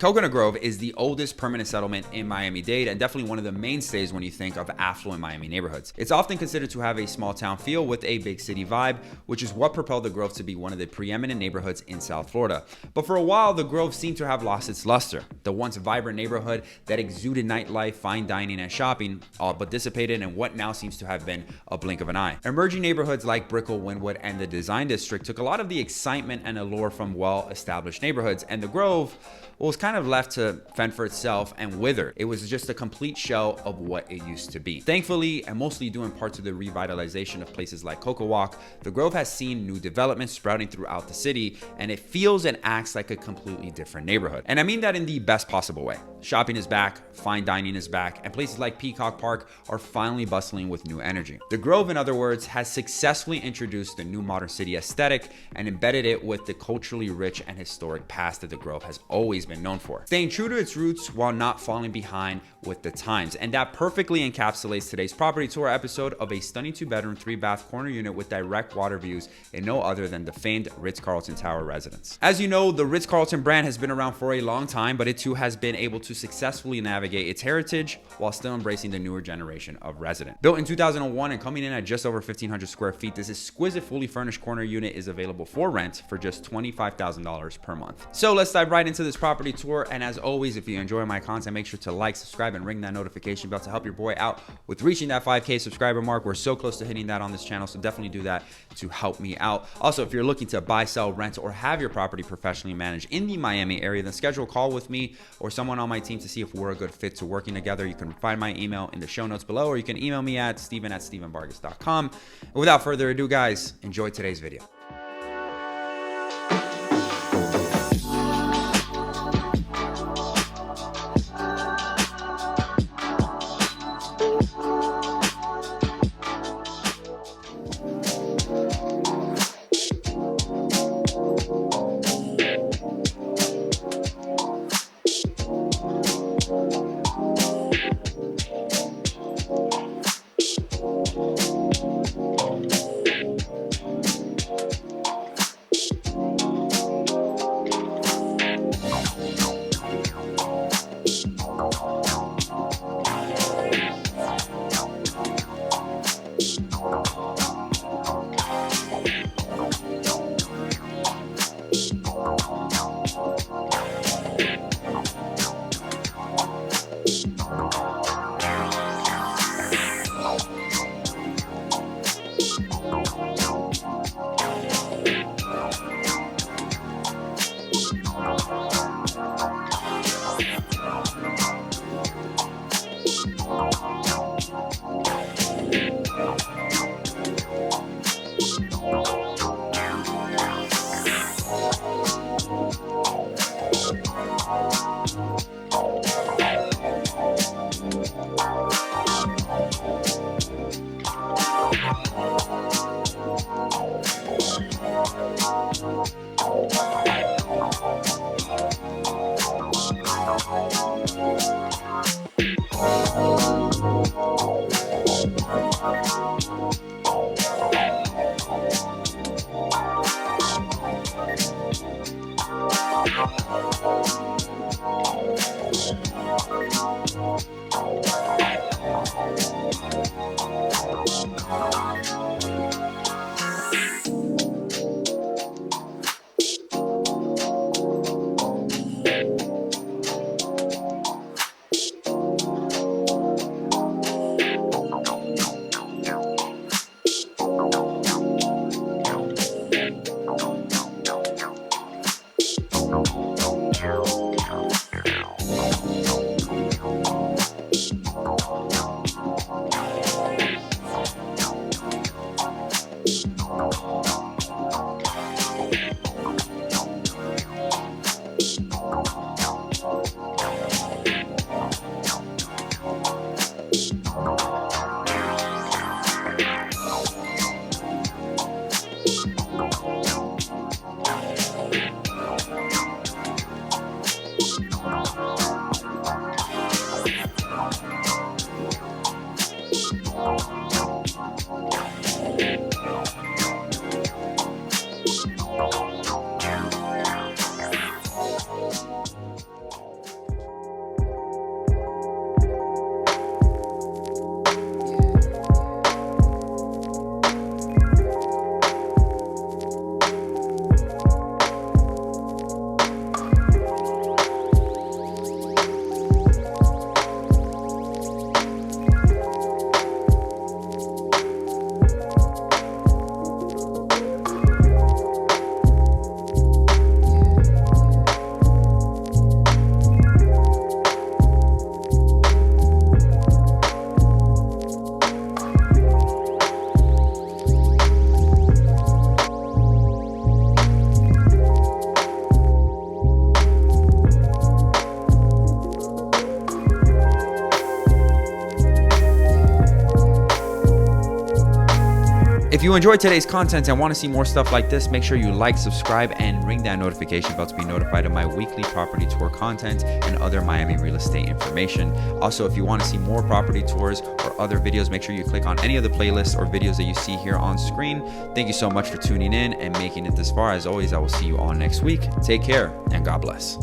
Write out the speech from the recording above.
Coconut Grove is the oldest permanent settlement in Miami-Dade and definitely one of the mainstays when you think of affluent Miami neighborhoods. It's often considered to have a small town feel with a big city vibe, which is what propelled the Grove to be one of the preeminent neighborhoods in South Florida. But for a while, the Grove seemed to have lost its luster. The once vibrant neighborhood that exuded nightlife, fine dining, and shopping all but dissipated in what now seems to have been a blink of an eye. Emerging neighborhoods like Brickell, Wynwood, and the Design District took a lot of the excitement and allure from well-established neighborhoods, and the Grove was kind of left to fend for itself and wither. It was just a complete shell of what it used to be. Thankfully, and mostly due in part to the revitalization of places like Coco Walk, the Grove has seen new developments sprouting throughout the city, and it feels and acts like a completely different neighborhood. And I mean that in the best possible way. Shopping is back, fine dining is back, and places like Peacock Park are finally bustling with new energy. The Grove, in other words, has successfully introduced the new modern city aesthetic and embedded it with the culturally rich and historic past that the Grove has always been known for, staying true to its roots while not falling behind with the times. And that perfectly encapsulates today's property tour episode of a stunning 2-bedroom, 3-bath corner unit with direct water views in no other than the famed Ritz-Carlton Tower residence. As you know, the Ritz-Carlton brand has been around for a long time, but it too has been able to successfully navigate its heritage while still embracing the newer generation of resident. Built in 2001 and coming in at just over 1,500 square feet, this exquisite fully furnished corner unit is available for rent for just $25,000 per month. So let's dive right into this property tour, and as always, if you enjoy my content, make sure to like, subscribe, and ring that notification bell to help your boy out with reaching that 5K subscriber mark. We're so close to hitting that on this channel, so definitely do that to help me out. Also, if you're looking to buy, sell, rent, or have your property professionally managed in the Miami area, then schedule a call with me or someone on my team to see if we're a good fit to working together. You can find my email in the show notes below, or you can email me at steven@stevenvargas.com. And without further ado, guys, enjoy today's video. If you enjoyed today's content and want to see more stuff like this, make sure you like, subscribe, and ring that notification bell to be notified of my weekly property tour content and other Miami real estate information. Also, if you want to see more property tours or other videos, make sure you click on any of the playlists or videos that you see here on screen. Thank you so much for tuning in and making it this far. As always, I will see you all next week. Take care and God bless.